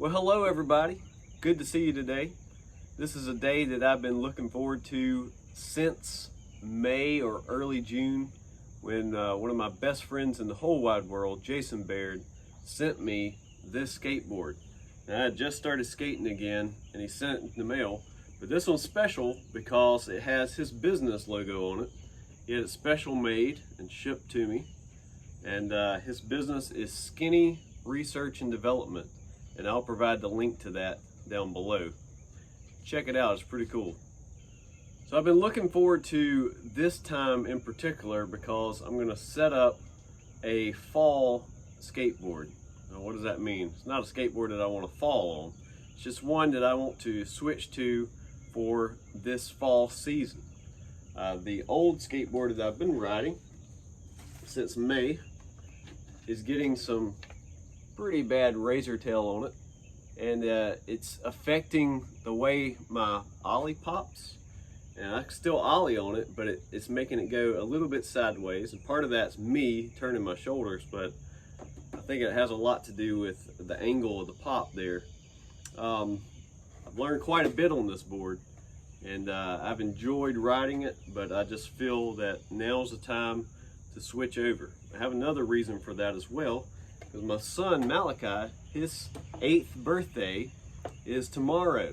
Well, hello everybody. Good to see you today. This is a day that I've been looking forward to since May or early June when one of my best friends in the whole wide world, Jason Baird, sent me this skateboard. And I had just started skating again and he sent it in the mail, but this one's special because it has his business logo on it. He had it special made and shipped to me, and his business is Skinny Research and Development, and I'll provide the link to that down below. Check it out, it's pretty cool. So I've been looking forward to this time in particular because I'm gonna set up a fall skateboard. Now, what does that mean? It's not a skateboard that I want to fall on. It's just one that I want to switch to for this fall season. The old skateboard that I've been riding since May is getting some pretty bad razor tail on it, and it's affecting the way my ollie pops. And I can still ollie on it, but it's making it go a little bit sideways, and part of that's me turning my shoulders, but I think it has a lot to do with the angle of the pop there. I've learned quite a bit on this board, and I've enjoyed riding it, but I just feel that now's the time to switch over. I have another reason for that as well, because my son Malachi, his 8th birthday is tomorrow,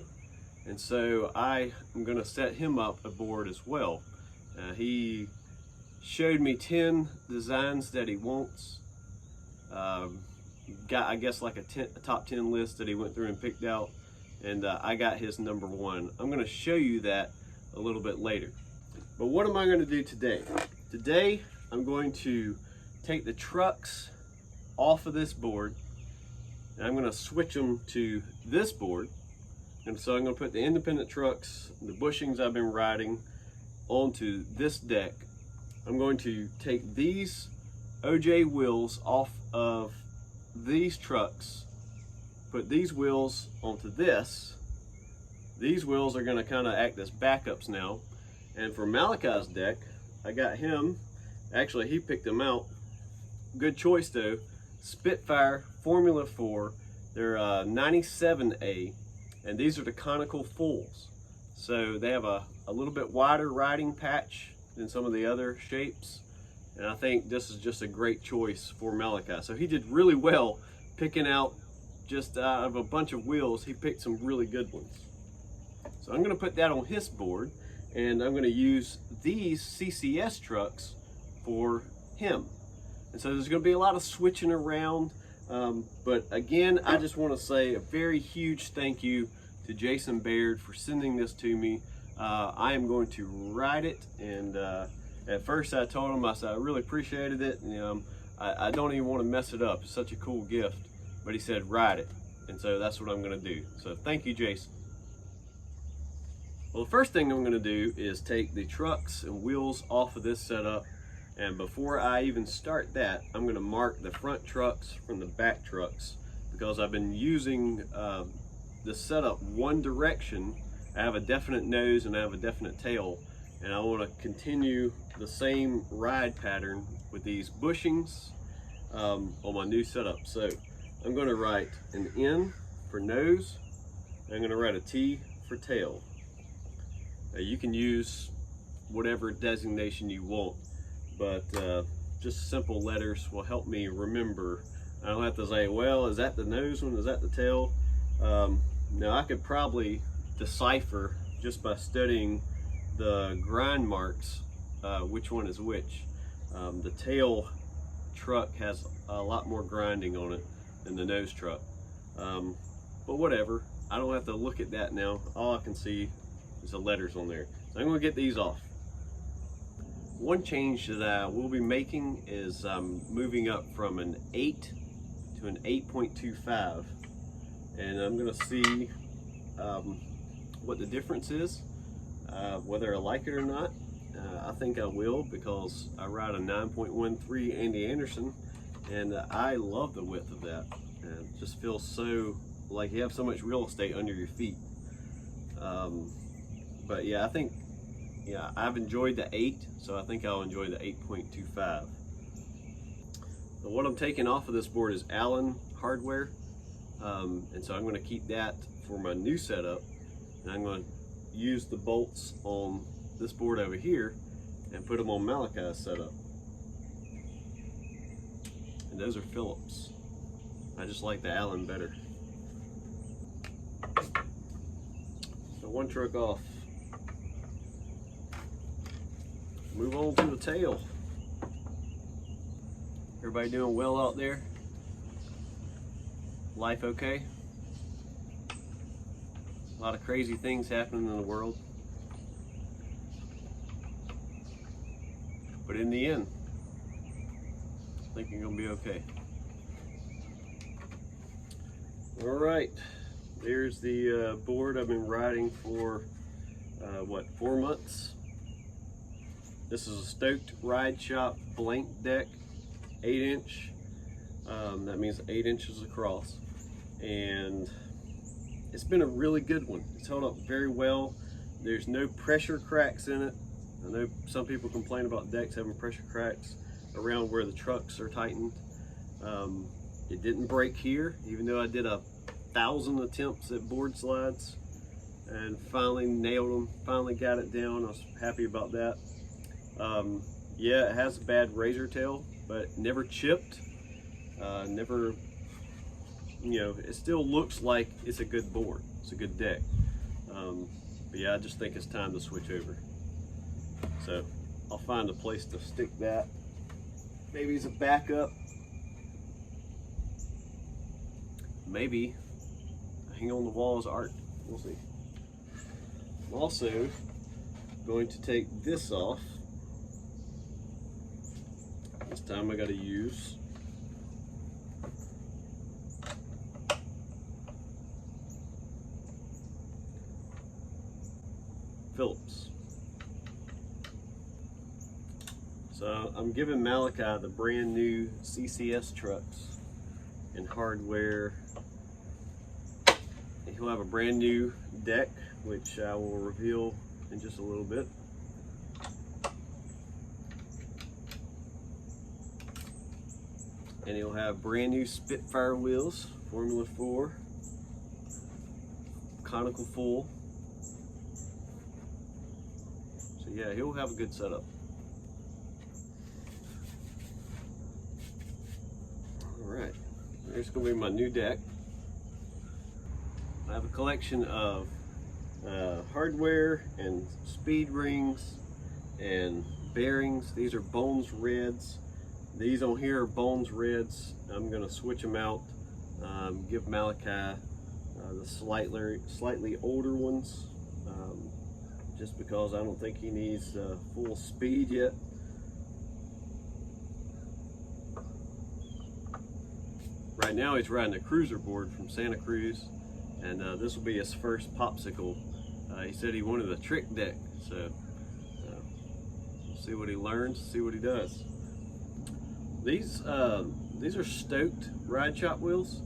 and so I am going to set him up a board as well. He showed me 10 designs that he wants. Got, I guess, like a top 10 list that he went through and picked out, and I got his number 1. I'm going to show you that a little bit later. But what am I going to do today? Today I'm going to take the trucks off of this board, and I'm going to switch them to this board. And so I'm going to put the independent trucks, the bushings I've been riding, onto this deck. I'm going to take these OJ wheels off of these trucks, put these wheels onto this. These wheels are going to kind of act as backups now. And for Malachi's deck, I got him, actually he picked them out. Good choice though. Spitfire Formula 4, they're 97A, and these are the conical fulls. So they have a little bit wider riding patch than some of the other shapes, and I think this is just a great choice for Malachi. So he did really well picking out, just out of a bunch of wheels, he picked some really good ones. So I'm going to put that on his board, and I'm going to use these CCS trucks for him. And so there's going to be a lot of switching around, but again, I just want to say a very huge thank you to Jason Baird for sending this to me. I am going to ride it, and at first I told him, I said I really appreciated it, and I don't even want to mess it up. It's such a cool gift. But he said ride it, and so that's what I'm going to do. So thank you, Jason. Well, the first thing I'm going to do is take the trucks and wheels off of this setup. And before I even start that, I'm going to mark the front trucks from the back trucks, because I've been using the setup one direction. I have a definite nose and I have a definite tail, and I want to continue the same ride pattern with these bushings on my new setup. So I'm going to write an N for nose, I'm going to write a T for tail. Now, you can use whatever designation you want, but just simple letters will help me remember. I don't have to say, well, is that the nose one, is that the tail? Now I could probably decipher just by studying the grind marks which one is which. The tail truck has a lot more grinding on it than the nose truck, but whatever, I don't have to look at that now. All I can see is the letters on there. So I'm going to get these off. One change that I will be making is moving up from an 8 to an 8.25, and I'm going to see what the difference is, whether I like it or not. I think I will, because I ride a 9.13 Andy Anderson, and I love the width of that. And it just feels so like you have so much real estate under your feet. But yeah, I think, yeah, I've enjoyed the 8, so I think I'll enjoy the 8.25. So what I'm taking off of this board is Allen hardware. And so I'm going to keep that for my new setup, and I'm going to use the bolts on this board over here and put them on Malachi's setup. And those are Phillips. I just like the Allen better. So one truck off. Move on to the tail. Everybody doing well out there? Life okay? A lot of crazy things happening in the world. But in the end, I think you're gonna be okay. All right, there's the board I've been riding for, 4 months? This is a Stoked Ride Shop blank deck, 8-inch. That means 8 inches across. And it's been a really good one. It's held up very well. There's no pressure cracks in it. I know some people complain about decks having pressure cracks around where the trucks are tightened. It didn't break here, even though I did 1,000 attempts at board slides and finally nailed them, finally got it down. I was happy about that. Yeah, it has a bad razor tail, but never chipped, never, you know, it still looks like it's a good board. It's a good deck. But yeah, I just think it's time to switch over. So I'll find a place to stick that. Maybe as a backup. Maybe hang on the wall as art. We'll see. I'm also going to take this off. This time I got to use Phillips. So I'm giving Malachi the brand new CCS Trucks in hardware. He'll have a brand new deck, which I will reveal in just a little bit. And he'll have brand new Spitfire wheels, Formula 4, conical full. So yeah, he'll have a good setup. All right, there's gonna be my new deck. I have a collection of hardware and speed rings and bearings. These are Bones Reds. These on here are Bones Reds. I'm gonna switch them out, give Malachi the slightly older ones, just because I don't think he needs full speed yet. Right now he's riding a cruiser board from Santa Cruz, and this will be his first popsicle. He said he wanted a trick deck, so we'll see what he learns, see what he does. These are Stoked Ride Shop wheels,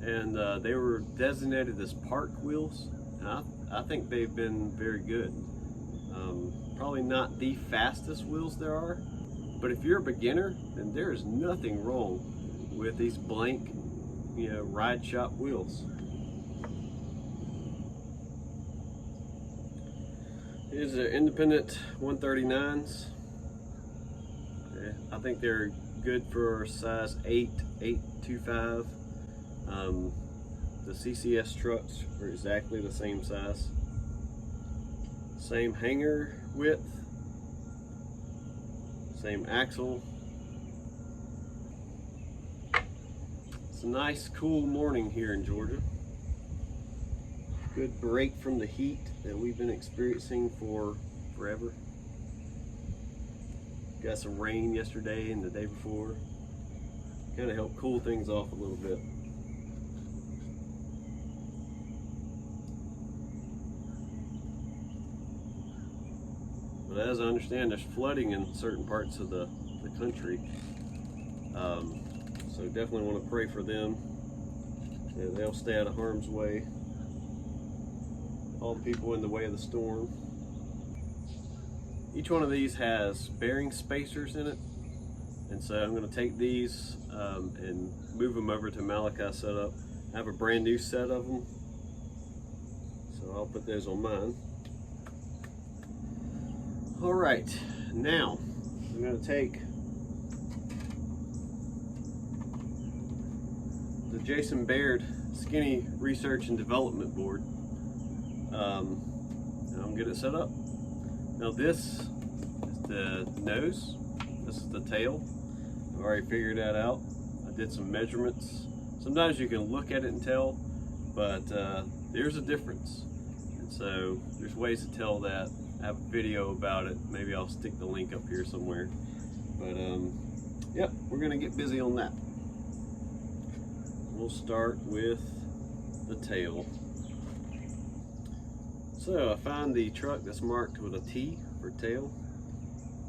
and they were designated as park wheels, and I think they've been very good. Probably not the fastest wheels there are, but if you're a beginner, then there is nothing wrong with these blank, you know, ride shop wheels. These are independent 139s. Okay. I think they're good for size 8, 825. The CCS Trucks are exactly the same size. Same hanger width, same axle. It's a nice cool morning here in Georgia. Good break from the heat that we've been experiencing for forever. Got some rain yesterday and the day before. Kind of helped cool things off a little bit. But as I understand, there's flooding in certain parts of the country. So definitely want to pray for them. Yeah, they'll stay out of harm's way. All the people in the way of the storm. Each one of these has bearing spacers in it. And so I'm going to take these and move them over to Malachi Setup. I have a brand new set of them, so I'll put those on mine. All right, now I'm going to take the Jason Baird Skinny Research and Development board, and I'm going to get it set up. Now this is the nose, this is the tail. I've already figured that out. I did some measurements. Sometimes you can look at it and tell, but there's a difference. And so there's ways to tell that. I have a video about it. Maybe I'll stick the link up here somewhere. But yep, we're gonna get busy on that. We'll start with the tail. So I find the truck that's marked with a T for tail,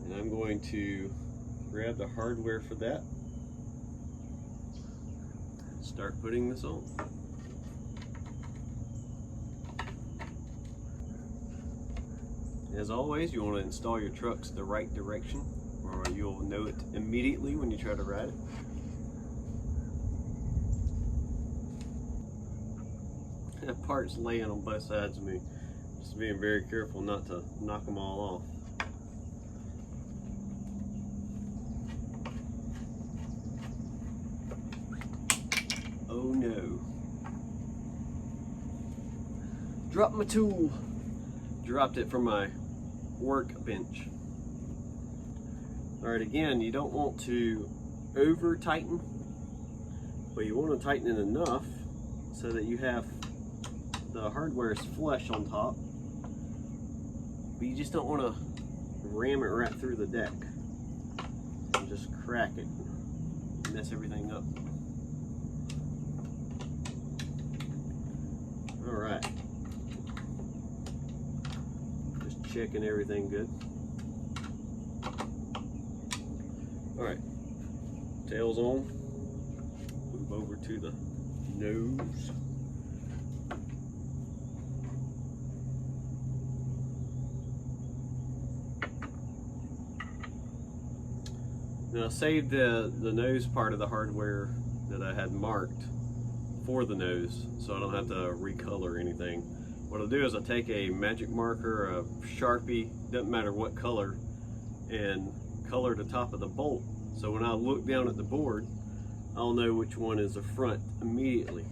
and I'm going to grab the hardware for that and start putting this on. As always, you want to install your trucks the right direction, or you'll know it immediately when you try to ride it. That part's laying on both sides of me. Just being very careful not to knock them all off. Oh no. Dropped my tool. Dropped it from my workbench. Alright, again, you don't want to over tighten, but you want to tighten it enough so that you have the hardware is flush on top, but you just don't want to ram it right through the deck and just crack it and mess everything up. Alright, just checking everything good. Alright, tail's on. Move over to the nose. Now I saved the nose part of the hardware that I had marked for the nose, so I don't have to recolor anything. What I'll do is I'll take a magic marker, a Sharpie, doesn't matter what color, and color the top of the bolt. So when I look down at the board, I'll know which one is the front immediately.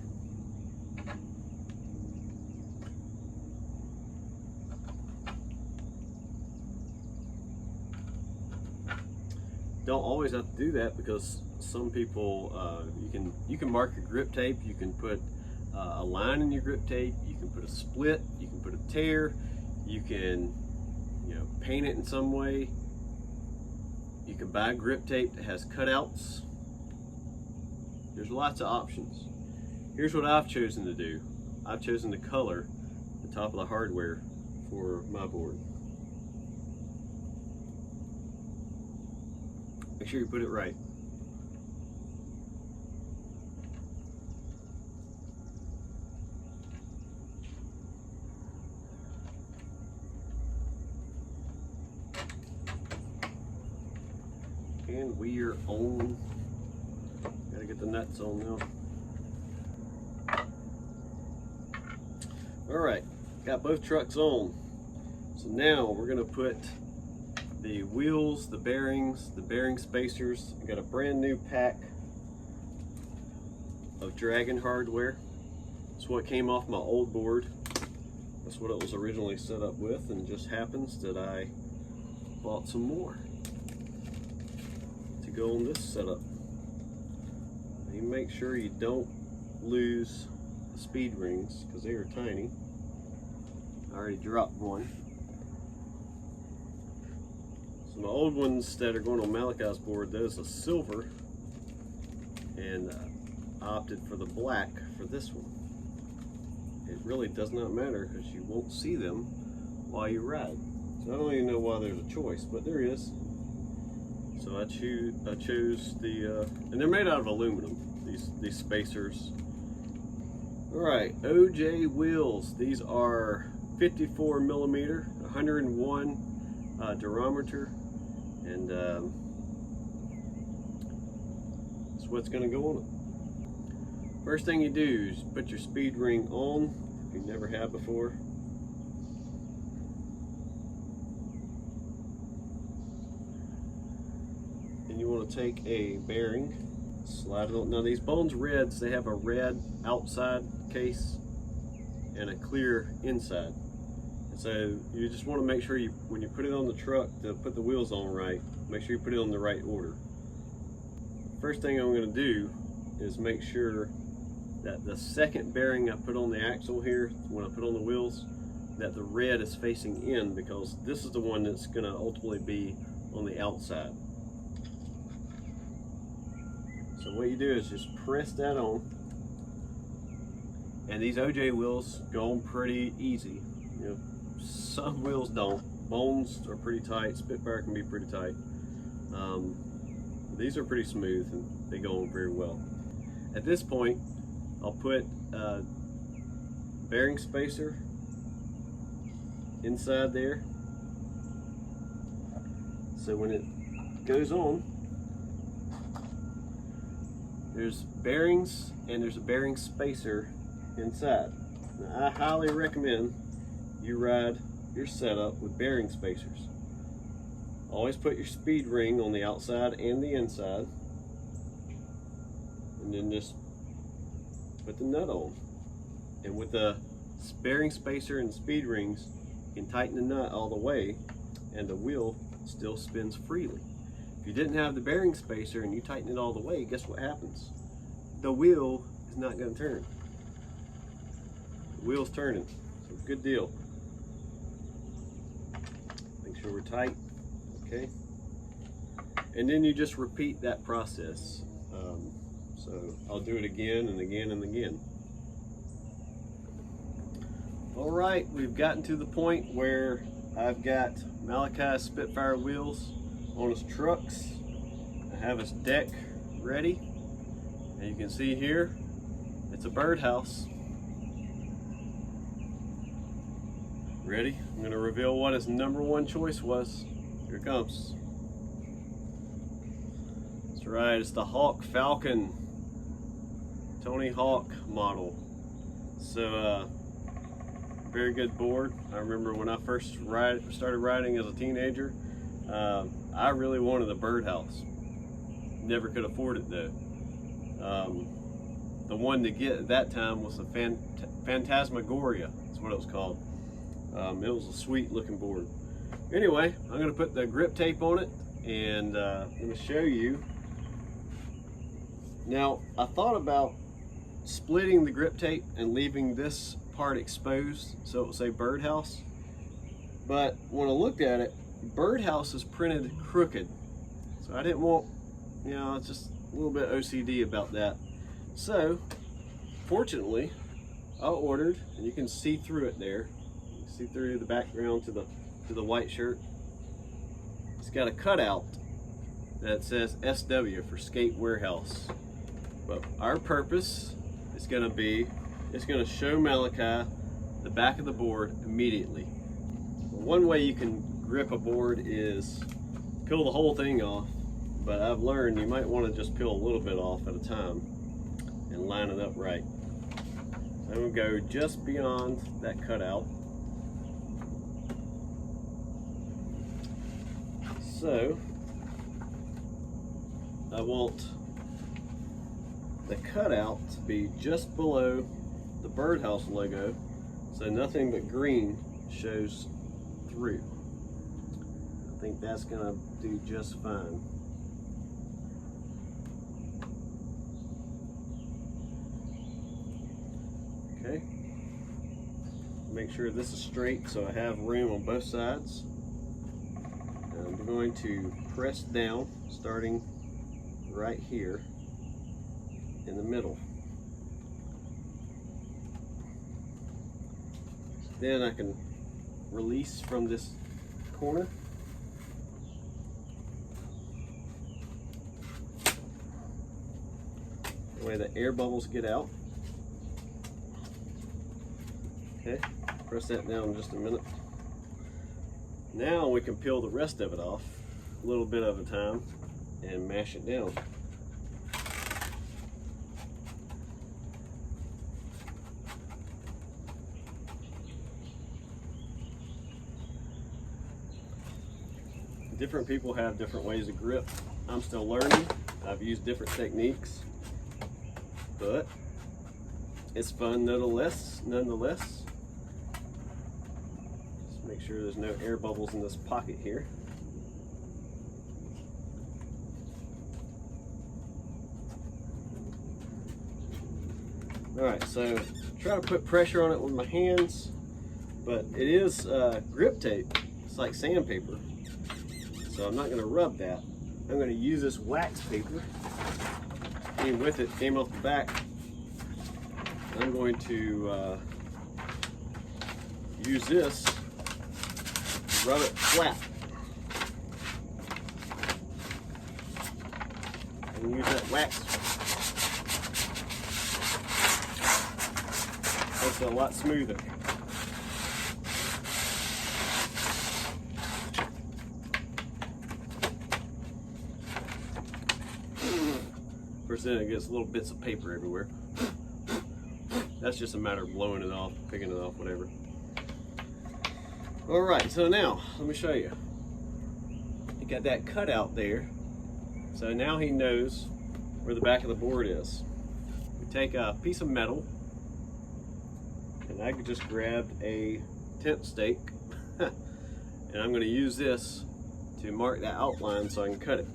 Don't always have to do that, because some people you can mark your grip tape, you can put a line in your grip tape, you can put a split, you can put a tear, you can paint it in some way. You can buy grip tape that has cutouts. There's lots of options. Here's what I've chosen to do. I've chosen to color the top of the hardware for my board. Make sure you put it right. And we are on. Gotta get the nuts on now. Alright, got both trucks on. So now we're gonna put the wheels, the bearings, the bearing spacers. I got a brand new pack of Dragon hardware. It's what came off my old board. That's what it was originally set up with, and it just happens that I bought some more to go on this setup. You make sure you don't lose the speed rings, because they are tiny. I already dropped one. So my old ones that are going on Malachi's board, those are silver, and I opted for the black for this one. It really does not matter, because you won't see them while you ride. So I don't even know why there's a choice, but there is. So I chose the, and they're made out of aluminum, these spacers. Alright, OJ wheels. These are 54 millimeter, 101 durometer, and that's what's going to go on it. First thing you do is put your speed ring on if you never have before. And you want to take a bearing, slide it on. Now these Bones Reds, they have a red outside case and a clear inside. And so you just want to make sure when you put it on the truck to put the wheels on right, make sure you put it on the right order. First thing I'm going to do is make sure that the second bearing I put on the axle here, when I put on the wheels, that the red is facing in, because this is the one that's going to ultimately be on the outside. So what you do is just press that on, and these OJ wheels go on pretty easy. You know, some wheels don't. Bones are pretty tight. Spitfire can be pretty tight. These are pretty smooth and they go on very well. At this point, I'll put a bearing spacer inside there. So when it goes on, there's bearings and there's a bearing spacer inside. Now, I highly recommend you ride your setup with bearing spacers. Always put your speed ring on the outside and the inside, and then just put the nut on. And with the bearing spacer and speed rings, you can tighten the nut all the way and the wheel still spins freely. If you didn't have the bearing spacer and you tighten it all the way, guess what happens? The wheel is not going to turn. The wheel's turning, so good deal. Make sure we're tight, okay? And then you just repeat that process. So I'll do it again and again and again. All right, we've gotten to the point where I've got Malachi Spitfire wheels on his trucks. I have his deck ready. And you can see here, it's a Birdhouse. Ready? I'm gonna reveal what his #1 choice was. Here it comes. That's right, it's the Hawk Falcon. Tony Hawk model. So, very good board. I remember when I first started riding as a teenager, I really wanted a Birdhouse. Never could afford it though. The one to get at that time was the Phantasmagoria, that's what it was called. It was a sweet looking board. Anyway, I'm going to put the grip tape on it, and I'm going to show you. Now, I thought about splitting the grip tape and leaving this part exposed so it would say Birdhouse, but when I looked at it, Birdhouse is printed crooked, so I didn't want, you know, it's just a little bit OCD about that. So fortunately I ordered, and you can see through it there, you can see through the background to the white shirt. It's got a cutout that says SW for Skate Warehouse, but our purpose is going to be, it's going to show Malachi the back of the board immediately. One way you can grip a board is peel the whole thing off, but I've learned you might want to just peel a little bit off at a time and line it up right. So I'm going to go just beyond that cutout. So I want the cutout to be just below the Birdhouse logo, so nothing but green shows through. I think that's gonna do just fine. Okay, make sure this is straight so I have room on both sides. And I'm going to press down starting right here in the middle. Then I can release from this corner. That way the air bubbles get out. Okay, press that down in just a minute. Now we can peel the rest of it off, a little bit at a time, and mash it down. Different people have different ways of grip. I'm still learning. I've used different techniques, but it's fun nonetheless. Just make sure there's no air bubbles in this pocket here. All right, so try to put pressure on it with my hands, but it is grip tape. It's like sandpaper, so I'm not going to rub that. I'm going to use this wax paper. Came with it, came off the back. I'm going to use this to rub it flat. And use that wax. Makes it a lot smoother. First then it gets little bits of paper everywhere. That's just a matter of blowing it off, picking it off, whatever. All right, so now let me show you. You got that cutout there. So now he knows where the back of the board is. We take a piece of metal, and I could just grab a tent stake, and I'm going to use this to mark that outline so I can cut it.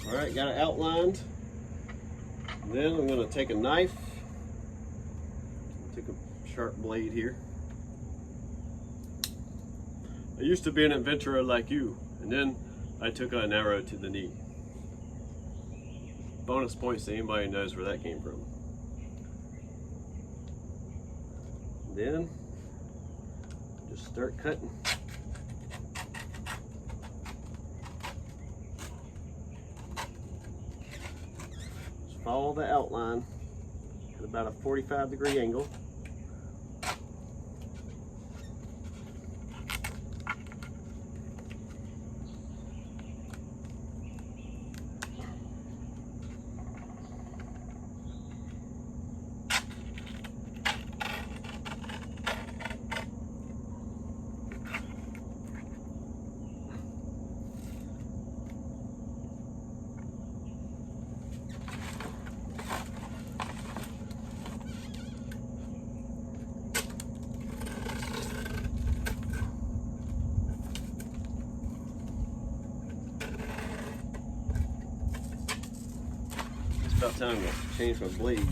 Alright, got it outlined. And then I'm going to take a knife, take a sharp blade here. I used to be an adventurer like you, and then I took an arrow to the knee. Bonus points to anybody who knows where that came from. Then, just start cutting. Follow the outline at about a 45-degree angle. About time to change my blade.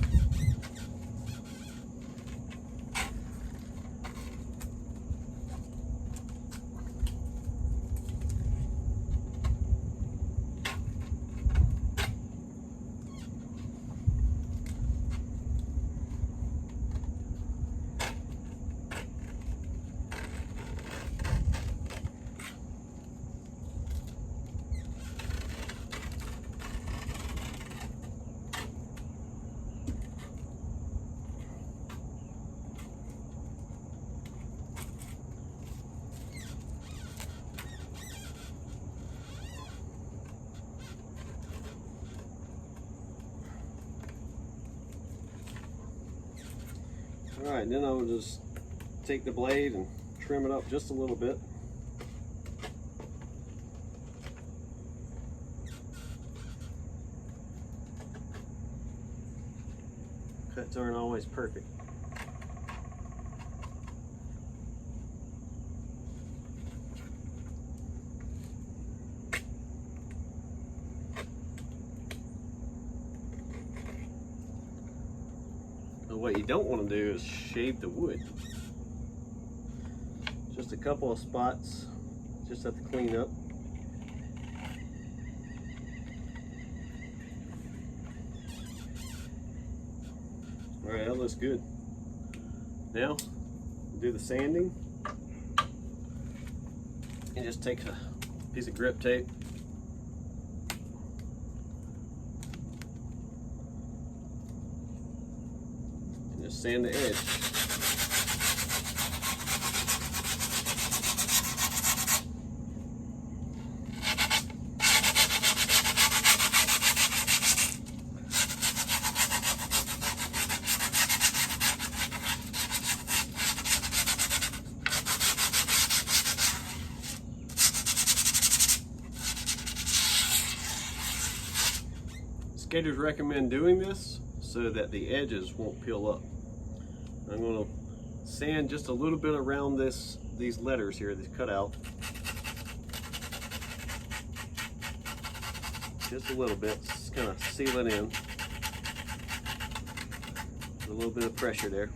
All right, then I'll just take the blade and trim it up just a little bit. Cuts aren't always perfect. What you don't want to do is shave the wood. Just a couple of spots, just have to clean up. All right, that looks good. Now, do the sanding. and just take a piece of grip tape and just sand the edge. Skaters recommend doing this so that the edges won't peel up. I'm going to sand just a little bit around these letters here, these cutout. Just a little bit, just kind of seal it in. A little bit of pressure there.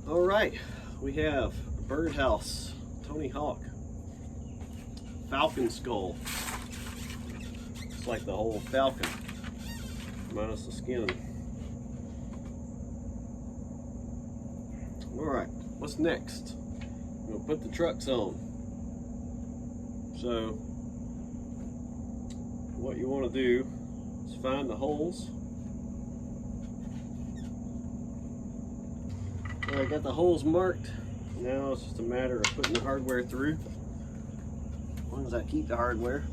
All right, we have a Birdhouse Tony Hawk Falcon skull. It's like the whole falcon, minus the skin. All right, what's next? We'll put the trucks on. So, what you want to do is find the holes. All right, I got the holes marked. Now it's just a matter of putting the hardware through. As long as I keep the hardware.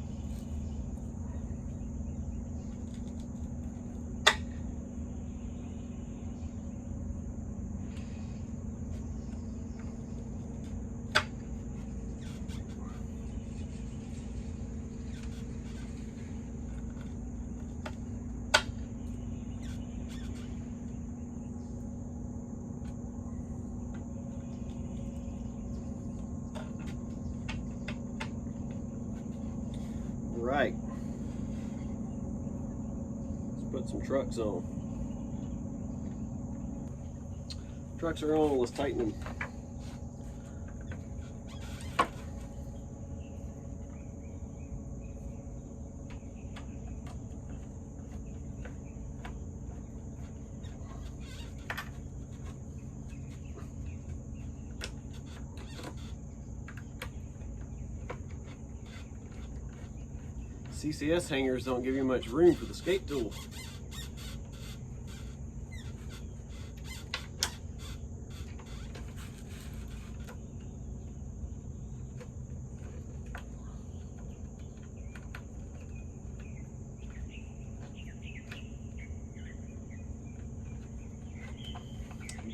Right, let's put some trucks on. Trucks are on, let's tighten them. CCS hangers don't give you much room for the skate tool.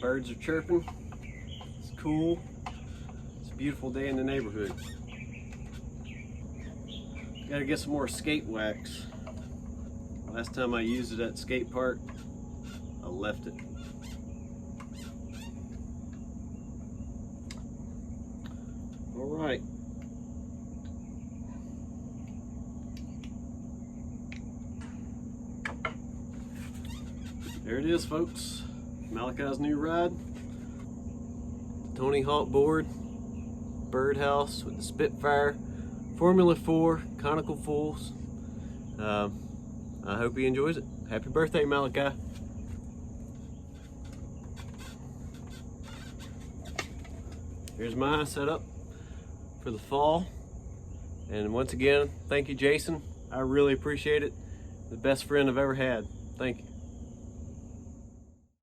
Birds are chirping. It's cool. It's a beautiful day in the neighborhood. Gotta get some more skate wax. Last time I used it at the skate park, I left it. All right. There it is, folks. Malachi's new ride. Tony Hawk board, Birdhouse with the Spitfire. Formula 4 conical fulls. I hope he enjoys it. Happy birthday, Malachi. Here's my setup for the fall. And once again, thank you, Jason. I really appreciate it. The best friend I've ever had. Thank you.